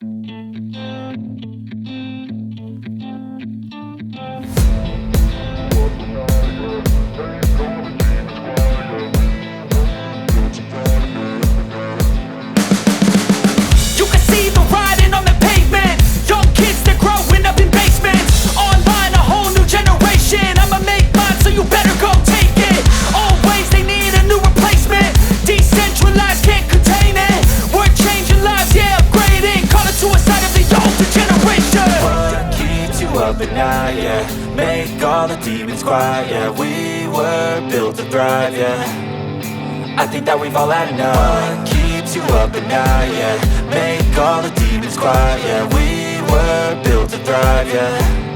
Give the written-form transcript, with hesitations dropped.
You can see the writing on the pavement. Young kids, they're growing up in basements. Online, a whole new generation. I'ma make mine, so you better go take it. Always, they need a new replacement. Decentralized, can't contain it. We're changing lives, yeah, upgrading. Call it suicide of the older generation. What keeps you up at night, yeah? Make all the demons quiet, yeah. We were built to thrive, yeah. I think that we've all had enough. What keeps you up at night, yeah? Make all the demons quiet, yeah. We were built to thrive, yeah.